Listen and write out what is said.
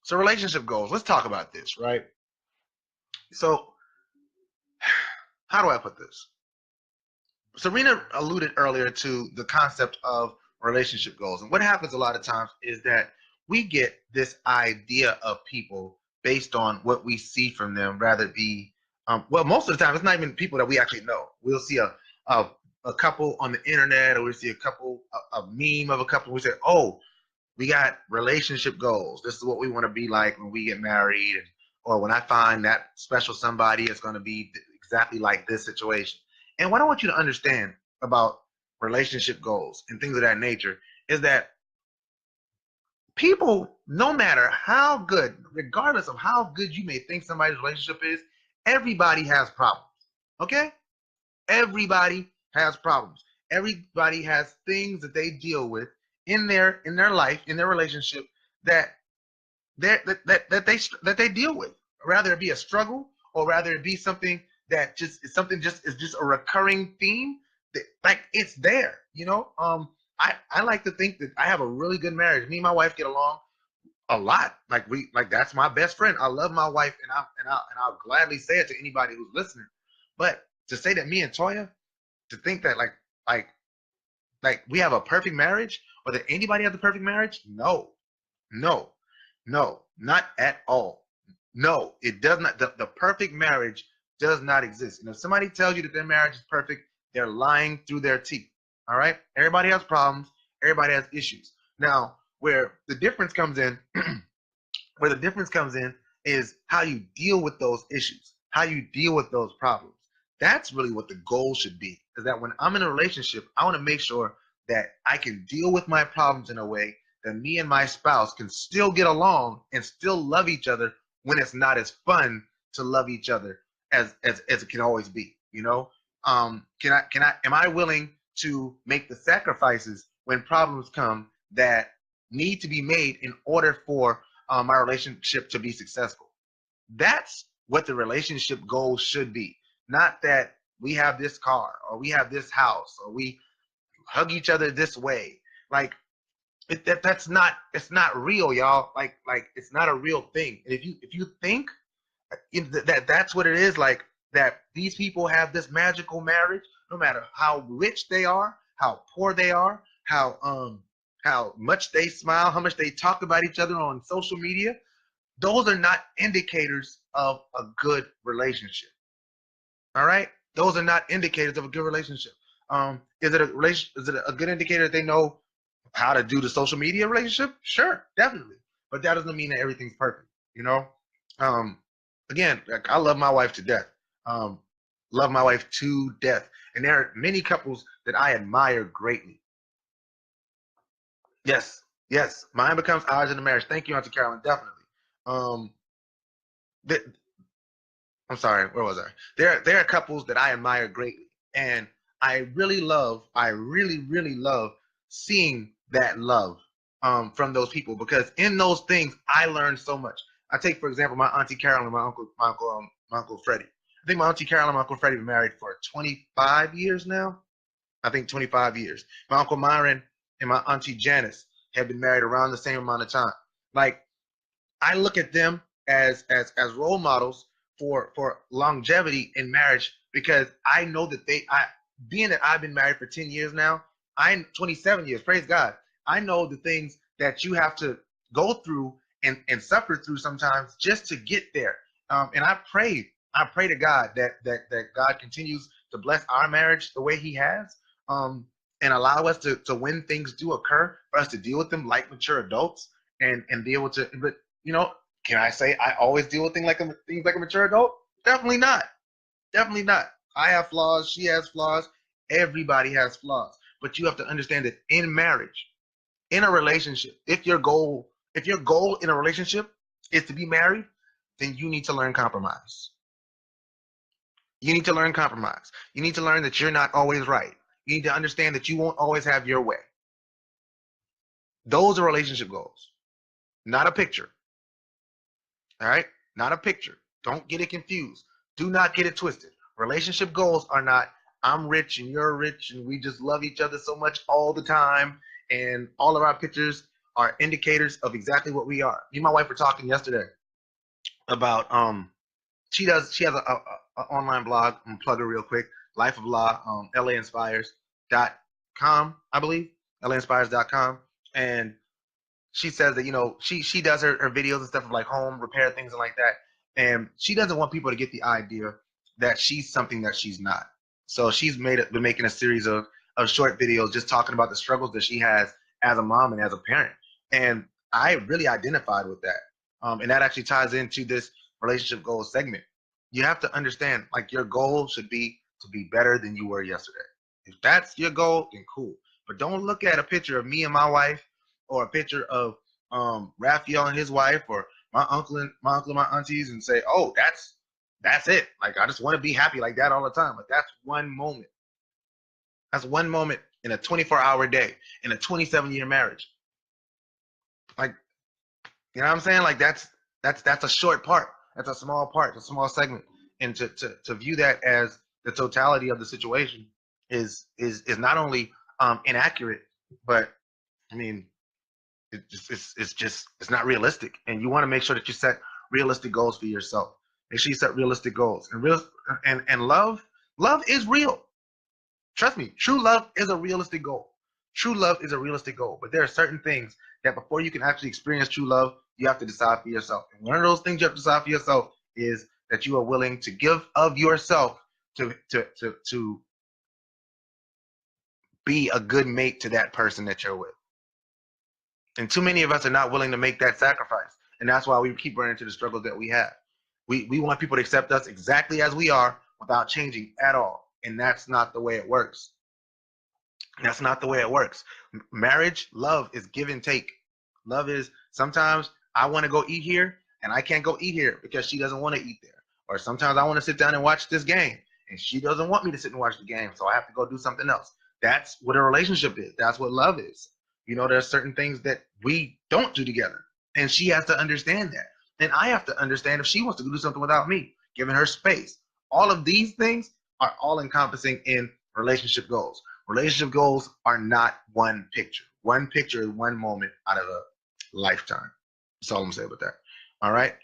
So relationship goals. Let's talk about this, right? So how do I put this? Serena alluded earlier to the concept of relationship goals. And what happens a lot of times is that we get this idea of people based on what we see from them, rather be, well, most of the time, it's not even people that we actually know. We'll see a, a couple on the internet, or we see a couple, a meme of a couple. We say, oh, we got relationship goals. This is what we want to be like when we get married, or when I find that special somebody, it's going to be exactly like this situation. And what I want you to understand about relationship goals and things of that nature is that people, no matter how good, regardless of how good you may think somebody's relationship is, everybody has problems. Okay? Everybody has problems. Everybody has things that they deal with in their life, in their relationship, that that they deal with. Rather it be a struggle, or rather it be something that just is something just is just a recurring theme. That, like, it's there. I like to think that I have a really good marriage. Me and my wife get along a lot. Like that's my best friend. I love my wife, and I'll gladly say it to anybody who's listening. But to say that me and Toya, to think that like like we have a perfect marriage, or that anybody has a perfect marriage, no, no, no, not at all. No, it does not. The perfect marriage does not exist. And if somebody tells you that their marriage is perfect, they're lying through their teeth. All right, everybody has problems, everybody has issues. Now, where the difference comes in is how you deal with those issues, how you deal with those problems. That's really what the goal should be. Is that when I'm in a relationship, I want to make sure that I can deal with my problems in a way that me and my spouse can still get along and still love each other when it's not as fun to love each other as it can always be. Am I willing to make the sacrifices when problems come that need to be made in order for my relationship to be successful? That's what the relationship goal should be. Not that we have this car, or we have this house, or we hug each other this way. Like, that's not, it's not real, y'all. Like it's not a real thing. And if you think that that's what it is, like that these people have this magical marriage, no matter how rich they are, how poor they are, how much they smile, how much they talk about each other on social media, those are not indicators of a good relationship. All right, those are not indicators of a good relationship. Is it a good indicator that they know how to do the social media relationship? Sure, definitely. But that doesn't mean that everything's perfect. You know. Um, Again, like, I love my wife to death. Um, love my wife to death, and there are many couples that I admire greatly. Yes, yes, mine becomes ours in the marriage. Thank you, Auntie Carolyn. Definitely. Um, th- I'm sorry, where was I? There are couples that I admire greatly, and I really, really love seeing that love from those people, because in those things I learned so much. I take, for example, my Auntie Carolyn and my Uncle Freddie. I think my Auntie Carolyn and my Uncle Freddie have been married for 25 years now. I think 25 years. My Uncle Myron and my Auntie Janice have been married around the same amount of time. Like, I look at them as role models for longevity in marriage, because I know that being that I've been married for 10 years now, I'm 27 years, praise God. I know the things that you have to go through and suffer through sometimes just to get there. And I pray to God that God continues to bless our marriage the way He has, and allow us to when things do occur, for us to deal with them like mature adults, and be able to. But can I say I always deal with things like a mature adult? Definitely not. Definitely not. I have flaws. She has flaws. Everybody has flaws. But you have to understand that in marriage, in a relationship, if your goal in a relationship is to be married, then you need to learn compromise. You need to learn compromise. You need to learn that you're not always right. You need to understand that you won't always have your way. Those are relationship goals, not a picture. All right? Not a picture. Don't get it confused. Do not get it twisted. Relationship goals are not, I'm rich and you're rich and we just love each other so much all the time, and all of our pictures are indicators of exactly what we are. Me and my wife were talking yesterday about she has a online blog. I'm gonna plug her real quick. Life of Law, LAinspires.com, I believe. LAinspires.com. And she says that, you know, she does her videos and stuff of like home repair things and like that. And she doesn't want people to get the idea that she's something that she's not. So she's been making a series of short videos just talking about the struggles that she has as a mom and as a parent. And I really identified with that. And that actually ties into this relationship goals segment. You have to understand, like, your goal should be to be better than you were yesterday. If that's your goal, then cool. But don't look at a picture of me and my wife, or a picture of Raphael and his wife, or my uncle and my aunties, and say, "Oh, that's it. Like, I just want to be happy like that all the time." But that's one moment. That's one moment in a 24-hour day, in a 27-year marriage. Like, you know what I'm saying? Like, that's a short part. That's a small part, a small segment. And to view that as the totality of the situation is not only inaccurate, but I mean, it's not realistic. And you want to make sure that you set realistic goals for yourself. Make sure you set realistic goals. And love is real. Trust me, true love is a realistic goal. True love is a realistic goal. But there are certain things that before you can actually experience true love, you have to decide for yourself. And one of those things you have to decide for yourself is that you are willing to give of yourself to be a good mate to that person that you're with. And too many of us are not willing to make that sacrifice. And that's why we keep running into the struggles that we have. We want people to accept us exactly as we are without changing at all. And that's not the way it works. That's not the way it works. Marriage, love is give and take. Love is sometimes I want to go eat here and I can't go eat here because she doesn't want to eat there. Or sometimes I want to sit down and watch this game and she doesn't want me to sit and watch the game, so I have to go do something else. That's what a relationship is. That's what love is. You know, there's certain things that we don't do together, and she has to understand that. And I have to understand if she wants to do something without me, giving her space. All of these things are all encompassing in relationship goals. Relationship goals are not one picture. One picture is one moment out of a lifetime. That's all I'm saying about that. All right.